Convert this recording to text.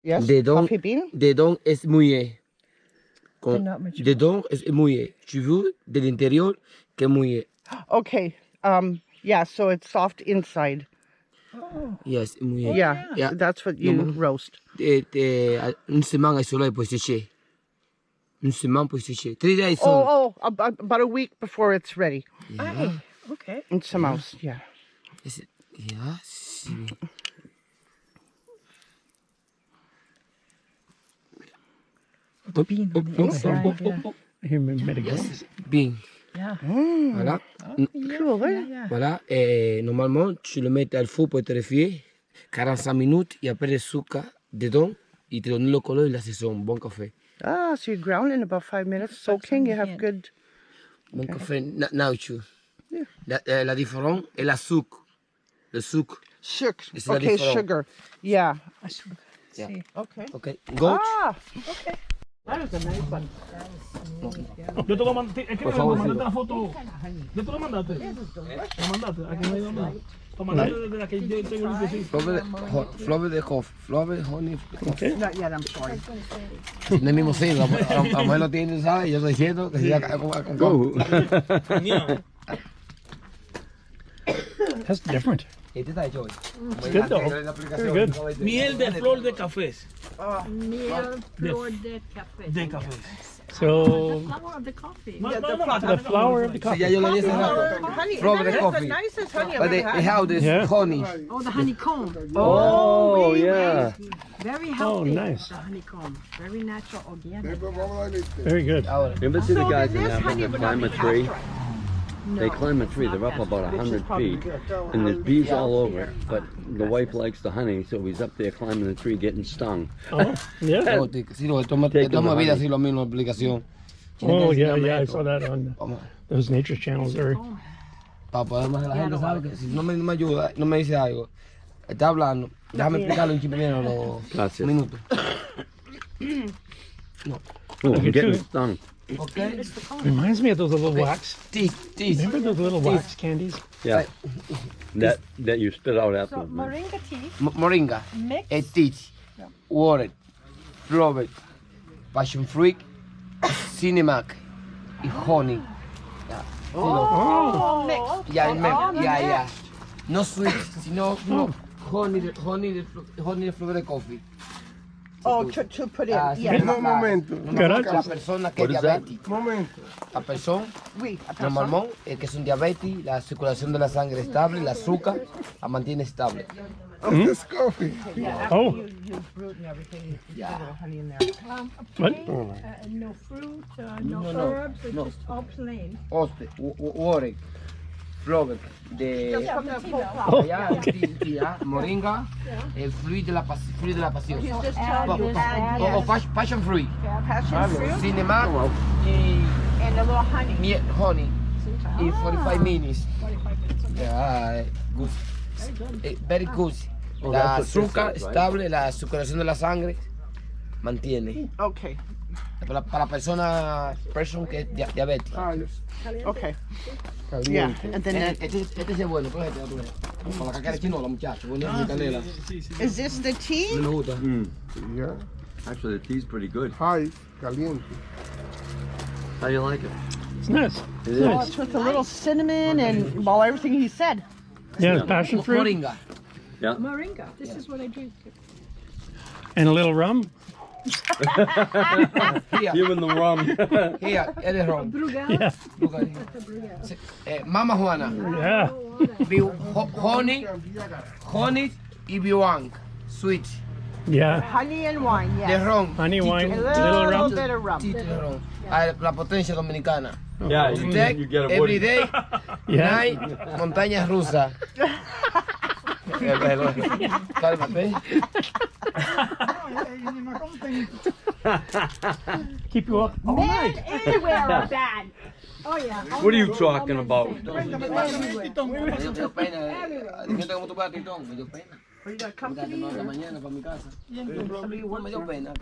Yes, Dedans, coffee bean. dedans es mouillé. But not much. Dedans es mouillé. Tu veux de l'interieur que mouillé. Okay. Yeah, so it's soft inside. Oh. Yes, mouillé. Yeah, Yeah. that's what you roast. Une semaine solo pour sécher. Une semaine pour sécher. 3 days. About a week before it's ready. Oh, okay. In some house, yeah. Yes. The bean on the inside. Yeah. Here, medical. Yes. Bien. Yeah. Voilà. Cool, Yeah, yeah. Voilà. Et normalement, tu le mets au four pour terrifier 45 minutes et après le sucre dedans. Il te donne le color et la saison. Bon café. Ah, so you ground in about 5 minutes, soaking. You have good. Bon café nature. La différence est la sucre. Le sucre. Sugar. It's not Okay, different. sugar. Yeah. Yeah. See. Okay. Ok. Goat. Ah, Okay. that is a nice one. Yo te voy a mandar, es que Por me favor, mandaste sí. la foto. Yo te lo mandaste. Lo mandaste, aquí no hay nada. Lo mandaste desde la que yo tengo limpiecito. Flores de coffee. Flores, honey. Okay. Not yet, I'm sorry. No es mismo sí. La mujer lo tiene, ¿sabes? Yo estoy diciendo que sea con Go. That's different. Este está hecho hoy. It's good though. Very good. Miel de flor de cafés. Miel flor de café. De cafés. So, Flower of the coffee. the flower of the Sí, coffee. ya yo le di hace rato. Honey, Flores de that's the coffee. nicest honey I've But they ever had. have this Yeah. honey. Oh, the honeycomb. Oh, yeah. Very Oh, healthy. nice. The honeycomb. Very natural, organic. Very good. Ahora. You ever see the So guys then in this Africa honey would not climb be a tree? pasteurized. They climb a tree, they're up about 100 feet, and there's bees all over it, but the wife likes the honey, so he's up there climbing the tree getting stung. Oh, yeah. Sí, lo toma vida, sí, lo mismo, la aplicación. Oh, yeah, yeah. I saw that on Vamos. those nature channels there. Para poder más la gente sabe que si no me ayuda, no me dice algo, está hablando, déjame explicarlo un primero los Gracias. minutos. Oh, I'm getting too. stung. Okay. Reminds me of those little wax. Teeth. Remember those little wax candies? Yeah. That you spit out So afterwards. moringa tea Moringa, mixed. teeth, water, clover, passion fruit, cinnamon y honey. Oh, Ya. No sweet, sino honey de flor de coffee. Oh, to put in. Sí, Yeah. La persona que es What is that? diabética. La persona, Oui, a normalmente, el que es un diabetes, la circulación de la sangre estable, el azúcar la mantiene estable. oh. You fruit and everything. You put a little honey in there. What? No fruit, no herbs. It's just all plain. Oste, water, flor de From the tea bag. allá, tía, moringa, el fruit de la pasión. He's just telling you that. O passion fruit, Passion fruit cinnamon y and a little honey. miel, honey, y Ah. 45 minutes. 45 minutes. Okay. Yeah, good. Very good. Oh, La that's what azúcar this is, right? estable, la circulación de la sangre mantiene. Okay. Para persona que es diabética. Okay. Yeah. And then Este es bueno, cógete tú. Con la caca de chino, la muchacha, bueno, mi canela. is this the tea? Me gusta. Yeah. Actually, the tea's pretty good. Hi, caliente. How do you like it? It's nice. It Oh, is. it's with a little cinnamon and well everything he said. Yeah, passion fruit Moringa. Yeah. Moringa. This is what I drink. and a little rum. Here, You and the rum. here, eres ron. Brugal. Yeah, Look at here. Mama Juana. yeah. Honey y biwang. Sweet. Yeah. Honey and wine, De yeah. ron. Honey wine, A little little rum. bit of rum. Tito de ron. Ah, la potencia dominicana. Yeah, You you take get a every wood. day, Yeah. night, montaña rusa. Cálmate. Keep you up all Men night. anywhere are bad. Oh yeah. What are you talking about? Me dio pena. Dijiste cómo tú vas a Titón. Me dio pena. Are you gonna come to Fíjate, me? no, hasta mañana para mi casa. Me dio pena.